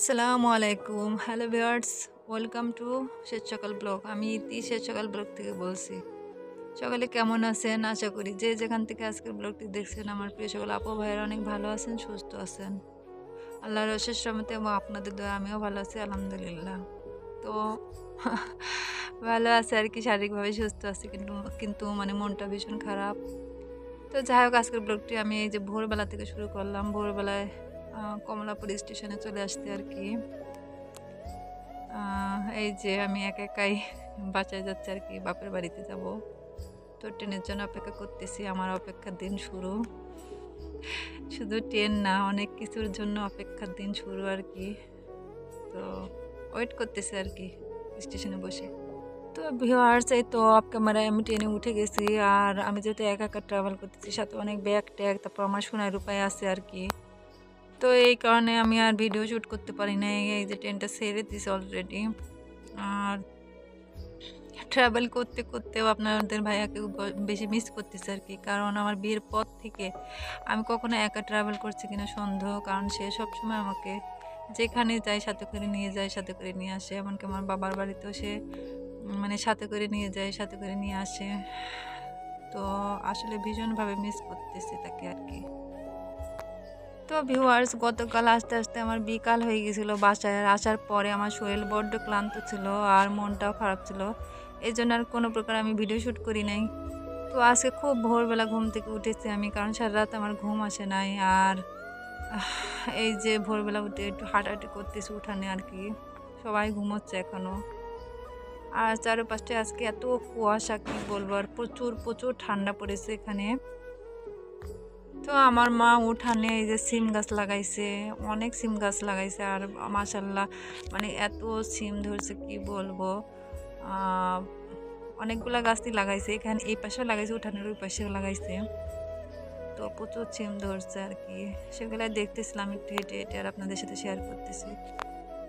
আসসালামু আলাইকুম, hello viewers, welcome to শেষ সকাল ব্লগ। আমি ইতি শেষ সকাল ব্লগ থেকে বলছি। সকালে কেমন আছেন? আশা করি যে যেখান থেকে আজকের ব্লগটি দেখছেন আমার প্রিয় সকল আপু ভাইয়েরা অনেক ভালো আছেন, সুস্থ আছেন। আল্লাহর অশেষ রহমতে এবং আপনাদের দয়া আমিও ভালো আছি আলহামদুলিল্লাহ। তো ভালো আছে আর কি, শারীরিকভাবে সুস্থ আছি, কিন্তু কিন্তু মানে মনটা ভীষণ খারাপ। তো যাই হোক, আজকের ব্লগটি আমি এই যে ভোরবেলা থেকে শুরু করলাম। ভোরবেলায় কমলাপুর স্টেশনে চলে আসতে আর কি। এই যে আমি একা একাই বাসায় যাচ্ছি আর কি, বাপের বাড়িতে যাব। তো ট্রেনের জন্য অপেক্ষা করতেছি, আমার অপেক্ষার দিন শুরু। শুধু ট্রেন না, অনেক কিছুর জন্য অপেক্ষার দিন শুরু আর কি। তো ওয়েট করতেছি আর কি স্টেশনে বসে। তো ভিউয়ার্স, এই তো অফ ক্যামেরায় আমি ট্রেনে উঠে গেছি। আর আমি যেহেতু একা একা ট্রাভেল করতেছি, সাথে অনেক ব্যাগ ট্যাগ, তারপর আমার সোনার উপায় আছে আর কি। তো এই কারণে আমি আর ভিডিও শ্যুট করতে পারি না। এই যে ট্রেনটা ছেড়ে দিছে অলরেডি। আর ট্রাভেল করতে করতেও আপনাদের ভাইয়াকে বেশি মিস করতেছে আর কি, কারণ আমার বিয়ের পর থেকে আমি কখনো একা ট্রাভেল করছি কিনা সন্দেহ, কারণ সে সবসময় আমাকে যেখানে যায় সাথে করে নিয়ে যায়, সাথে করে নিয়ে আসে। এমনকি আমার বাবার বাড়িতেও সে মানে সাথে করে নিয়ে যায়, সাথে করে নিয়ে আসে। তো আসলে ভীষণভাবে মিস করতেছি তাকে আর কি। তো ভিউয়ার্স, গতকাল আস্তে আস্তে আমার বিকাল হয়ে গেছিলো। বাসায় আসার পরে আমার শরীর বড্ড ক্লান্ত ছিল আর মনটাও খারাপ ছিল। এই জন্য আর কোনো প্রকার আমি ভিডিও শ্যুট করি নাই। তো আজকে খুব ভোরবেলা ঘুম থেকে উঠেছি আমি, কারণ সারা রাত আমার ঘুম আসে নাই। আর এই যে ভোরবেলা উঠে একটু হাঁটাহাঁটি করতেছি উঠানে আর কি। সবাই ঘুমোচ্ছে এখনো। আর চারপাশে আজকে এত কুয়াশা, কি বলবো, আর প্রচুর প্রচুর ঠান্ডা পড়েছে এখানে। তো আমার মা উঠানে এই যে সিম গাছ লাগাইছে, অনেক সিম গাছ লাগাইছে। আর মাশাল্লাহ, মানে এত সিম ধরছে কি বলবো। আহ, অনেকগুলা গাছই লাগাইছে, এখানে এই পাশেও লাগাইছে, উঠানের ওই পাশেও লাগাইছে। তো প্রচুর সিম ধরছে আর কি, সেগুলো দেখতেছিলাম একটু হেঁটে হেঁটে, আর আপনাদের সাথে শেয়ার করতেছি।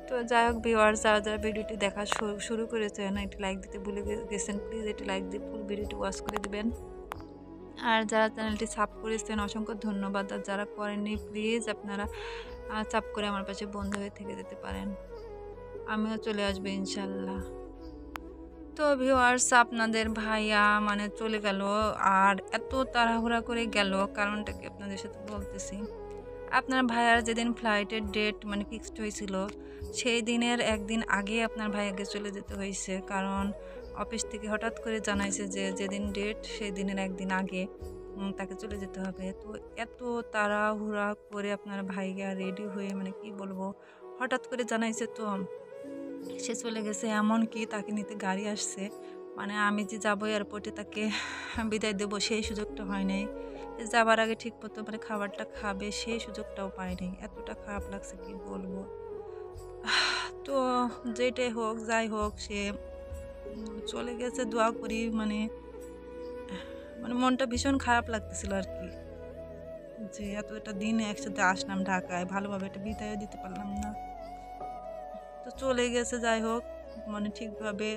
তো যাই হোক ভিউয়ার্স, যারা যারা ভিডিওটি দেখা শুরু করেছেন, একটি লাইক দিতে ভুলে গেছেন, প্লিজ একটি লাইক দিয়ে ফুল ভিডিওটি ওয়াচ করে দিবেন। আর যারা চ্যানেলটি সাব করেছেন অসংখ্য ধন্যবাদ। আর যারা করেননি প্লিজ আপনারা সাব করে আমার পাশে বন্ধু হয়ে থেকে যেতে পারেন, আমিও চলে আসবো ইনশাল্লাহ। তো ভিউয়ার্স, আপনাদের ভাইয়া মানে চলে গেল। আর এত তাড়াহুড়া করে গেল, কারণটা কি আপনাদের সাথে বলতেছি। আপনার ভাইয়ার যেদিন ফ্লাইটের ডেট মানে ফিক্সড হয়েছিল, সেই দিনের একদিন আগে আপনার ভাইয়াকে চলে যেতে হয়েছে, কারণ অফিস থেকে হঠাৎ করে জানাইছে যে যেদিন ডেট সেই দিনের একদিন আগে তাকে চলে যেতে হবে। তো এত তাড়াহুড়া করে আপনার ভাইয়া রেডি হয়ে, মানে কি বলবো, হঠাৎ করে জানাইছে, তো সে চলে গেছে। এমনকি তাকে নিতে গাড়ি আসছে, মানে আমি যে যাবো এয়ারপোর্টে তাকে বিদায় দেবো সেই সুযোগটা হয় নাই। যাবার আগে ঠিক মতো মানে খাবারটা খাবে সেই সুযোগটাও পায়নি। এতটা খারাপ লাগছে কি বলবো। তো যেটাই হোক যাই হোক, সে চলে গেছে। দোয়া করি, মানে মানে মনটা ভীষণ খারাপ লাগতেছিল আর কি, যে এতটা দিন একসাথে আসলাম ঢাকায়, ভালোভাবে একটা বিদায় দিতে পারলাম না। তো চলে গেছে, যাই হোক, মানে ঠিকভাবে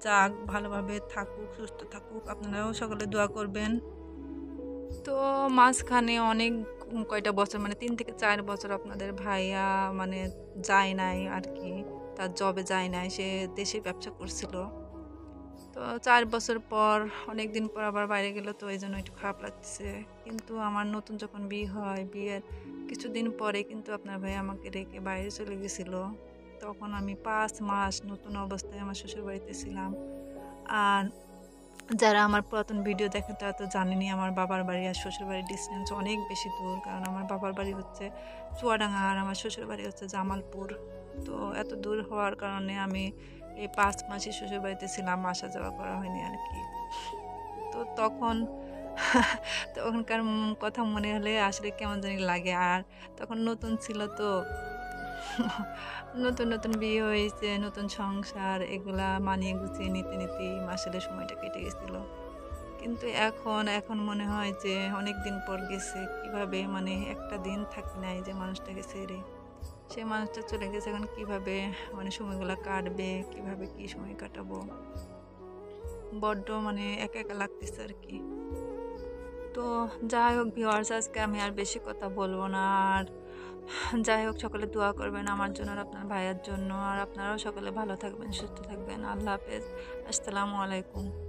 যাক, ভালোভাবে থাকুক, সুস্থ থাকুক। আপনারাও সকলে দোয়া করবেন। তো মাঝখানে অনেক কয়টা বছর, মানে 3 থেকে 4 বছর আপনাদের ভাইয়া মানে যায় নাই আর কি, তার জবে যায় নাই, সে দেশে ব্যবসা করছিল। তো 4 বছর পর, অনেক দিন পর আবার বাইরে গেল, তো এই জন্য একটু খারাপ লাগতেছে। কিন্তু আমার নতুন যখন বিয়ে হয়, বিয়ের কিছুদিন পরে কিন্তু আপনার ভাই আমাকে রেখে বাইরে চলে গেছিল। তখন আমি 5 মাস নতুন অবস্থায় আমার শ্বশুর বাড়িতে ছিলাম। আর যারা আমার পুরাতন ভিডিও দেখেন তারা তো জানেনই, আমার বাবার বাড়ি আর শ্বশুর বাড়ির ডিস্টেন্স অনেক বেশি দূর, কারণ আমার বাবার বাড়ি হচ্ছে চুয়াডাঙ্গা আর আমার শ্বশুর বাড়ি হচ্ছে জামালপুর। তো এত দূর হওয়ার কারণে আমি এই 5 মাসই শ্বশুর বাড়িতে ছিলাম, আসা যাওয়া করা হয়নি আর কি। তো তখন তখনকার কথা মনে হলে আসলে কেমন জানি লাগে। আর তখন নতুন ছিল তো, নতুন নতুন বিয়ে হয়েছে, নতুন সংসার, এগুলা মানিয়ে গুছিয়ে নিতে নিতেই আসলে সময়টা কেটে গেছিল। কিন্তু এখন এখন মনে হয় যে অনেক দিন পর গেছে, কিভাবে মানে একটা দিন থাকি নাই যে মানুষটাকে ছেড়ে, সেই মানুষটা চলে গেছে। এখন কিভাবে মানে সময়গুলো কাটবে, কিভাবে কি সময় কাটাবো, বড্ড মানে একা একা লাগতেছে আর কি। তো তো যাই হোক ভিউয়ার্স, আজকে আমি আর বেশি কথা বলবো না। আর যাই হোক, সকলে দোয়া করবেন আমার জন্য আর আপনার ভাইয়ের জন্য। আর আপনারাও সকলে ভালো থাকবেন, সুস্থ থাকবেন। আল্লাহ হাফেজ। আসসালামু আলাইকুম।